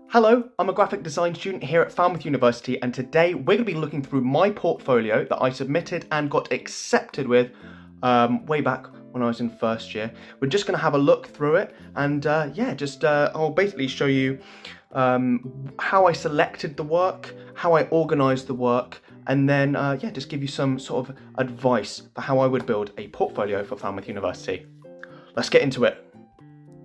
Hello, I'm a graphic design student here at Falmouth University, and today we're going to be looking through my portfolio that I submitted and got accepted with way back when I was in first year. We're just going to have a look through it, and I'll basically show you how I selected the work, how I organised the work, and then just give you some sort of advice for how I would build a portfolio for Falmouth University. Let's get into it.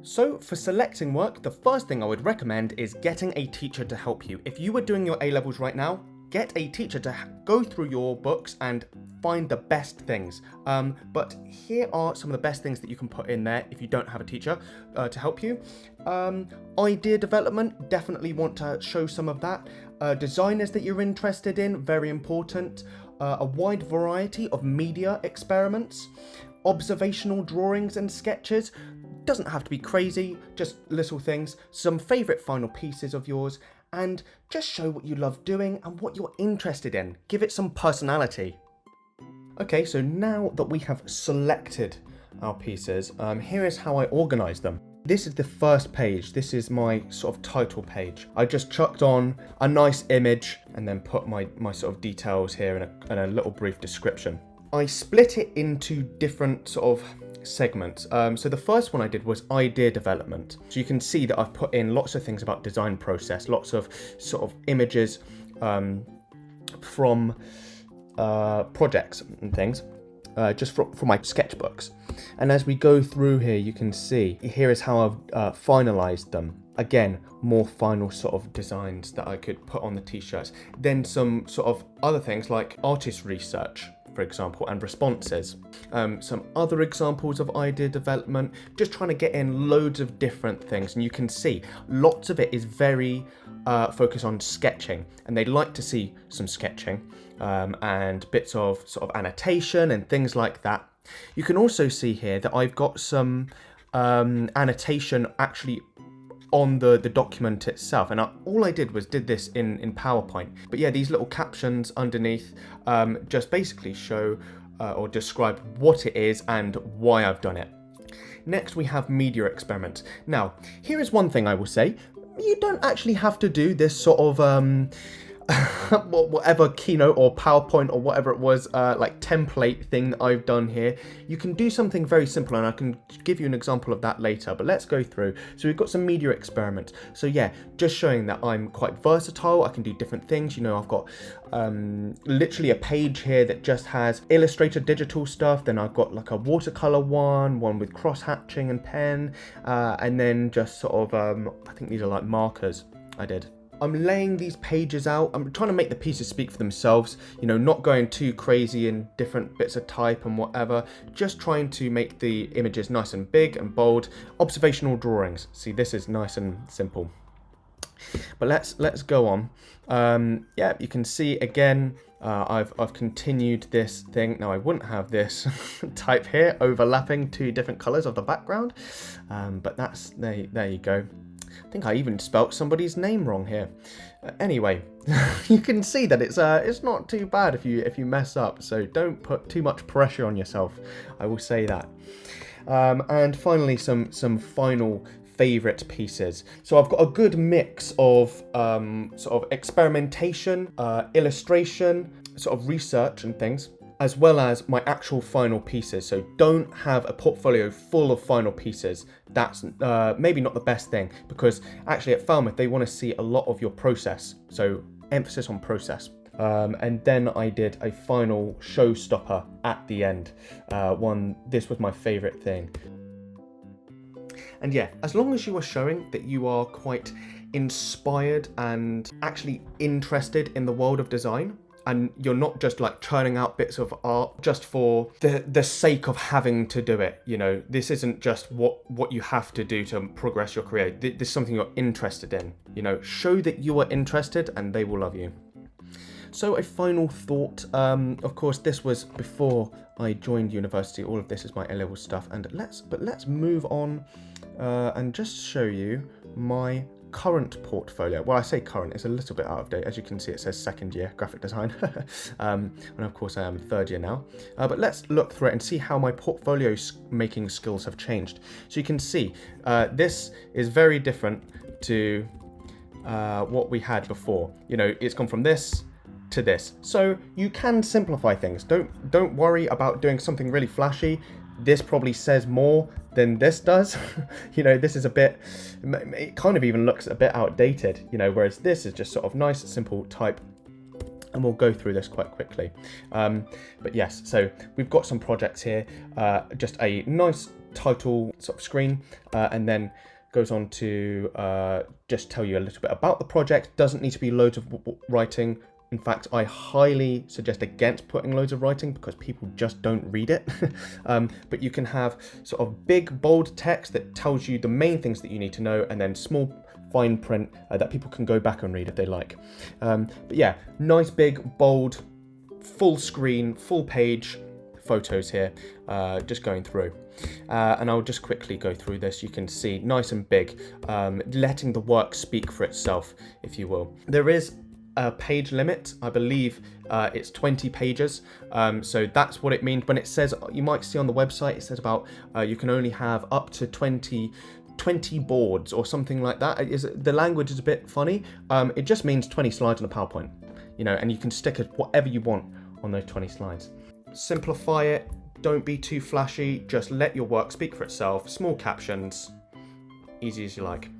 So for selecting work, the first thing I would recommend is getting a teacher to help you. If you were doing your A-levels right now, get a teacher to go through your books and find the best things. But here are some of the best things that you can put in there if you don't have a teacher to help you. Idea development, definitely want to show some of that. Designers that you're interested in, very important. A wide variety of media experiments. Observational drawings and sketches. Doesn't have to be crazy, just little things, some favourite final pieces of yours, and just show what you love doing and what you're interested in. Give it some personality. Okay, so now that we have selected our pieces, here is how I organise them. This is the first page. This is my sort of title page. I just chucked on a nice image and then put my sort of details here and a little brief description. I split it into different sort of segments. So the first one I did was idea development. So you can see that I've put in lots of things about design process, lots of sort of images from projects and things, just from my sketchbooks. And as we go through here, you can see, here is how I've finalized them. Again, more final sort of designs that I could put on the t-shirts. Then some sort of other things like artist research, for example, and responses. Some other examples of idea development, just trying to get in loads of different things. And you can see lots of it is very focused on sketching, and they'd like to see some sketching and bits of sort of annotation and things like that. You can also see here that I've got some annotation actually on the document itself, and all I did was did this in PowerPoint. But yeah, these little captions underneath just basically show or describe what it is and why I've done it. Next we have media experiments. Now here is one thing I will say: you don't actually have to do this sort of whatever keynote or PowerPoint or whatever it was, like template thing that I've done here. You can do something very simple, and I can give you an example of that later, but let's go through. So we've got some media experiments. So yeah, just showing that I'm quite versatile. I can do different things. You know, I've got literally a page here that just has Illustrator digital stuff. Then I've got like a watercolor one with cross hatching and pen, and then just sort of, I think these are like markers I did. I'm laying these pages out. I'm trying to make the pieces speak for themselves, you know, not going too crazy in different bits of type and whatever, just trying to make the images nice and big and bold. Observational drawings. See, this is nice and simple. But let's go on. Yeah, you can see again, I've continued this thing. Now I wouldn't have this type here overlapping two different colors of the background, but that's there you go. I think I even spelt somebody's name wrong here. Anyway, you can see that it's not too bad if you mess up. So don't put too much pressure on yourself. I will say that. And finally, some final favorite pieces. So I've got a good mix of sort of experimentation, illustration, sort of research and things, as well as my actual final pieces. So don't have a portfolio full of final pieces. That's maybe not the best thing, because actually at Falmouth they want to see a lot of your process. So emphasis on process. And then I did a final showstopper at the end. This was my favorite thing. And yeah, as long as you are showing that you are quite inspired and actually interested in the world of design, and you're not just like churning out bits of art just for the sake of having to do it. You know, this isn't just what you have to do to progress your career. This is something you're interested in. You know, show that you are interested and they will love you. So a final thought, of course this was before I joined university. All of this is my A-level stuff, and let's move on and just show you my current portfolio. Well, I say current, it's a little bit out of date. As you can see, it says second year graphic design. And of course I am third year now. But let's look through it and see how my portfolio making skills have changed. So you can see this is very different to what we had before. You know, it's gone from this to this. So you can simplify things. Don't worry about doing something really flashy. This probably says more than this does. You know, this is a bit, it kind of even looks a bit outdated, you know, whereas this is just sort of nice, simple type. And we'll go through this quite quickly. But yes, so we've got some projects here, just a nice title sort of screen, and then goes on to just tell you a little bit about the project. Doesn't need to be loads of writing. In fact, I highly suggest against putting loads of writing because people just don't read it. But you can have sort of big, bold text that tells you the main things that you need to know, and then small fine print that people can go back and read if they like. But yeah, nice, big, bold, full screen, full page photos here, just going through. And I'll just quickly go through this. You can see nice and big, letting the work speak for itself, if you will. There is a page limit. I believe it's 20 pages. So that's what it means when it says, you might see on the website, it says about you can only have up to 20 boards or something like that. The language is a bit funny. It just means 20 slides on a PowerPoint, you know, and you can stick whatever you want on those 20 slides. Simplify it. Don't be too flashy. Just let your work speak for itself. Small captions, easy as you like.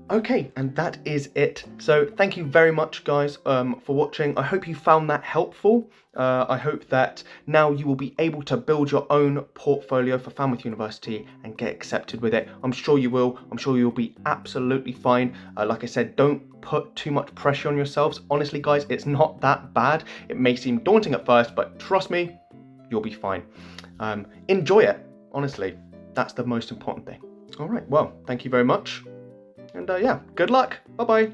Okay, and that is it. So thank you very much, guys, for watching. I hope you found that helpful. I hope that now you will be able to build your own portfolio for Falmouth University and get accepted with it. I'm sure you will. I'm sure you'll be absolutely fine. Like I said, don't put too much pressure on yourselves. Honestly, guys, it's not that bad. It may seem daunting at first, but trust me, you'll be fine. Enjoy it. Honestly, that's the most important thing. All right, well, thank you very much. And yeah, good luck. Bye-bye.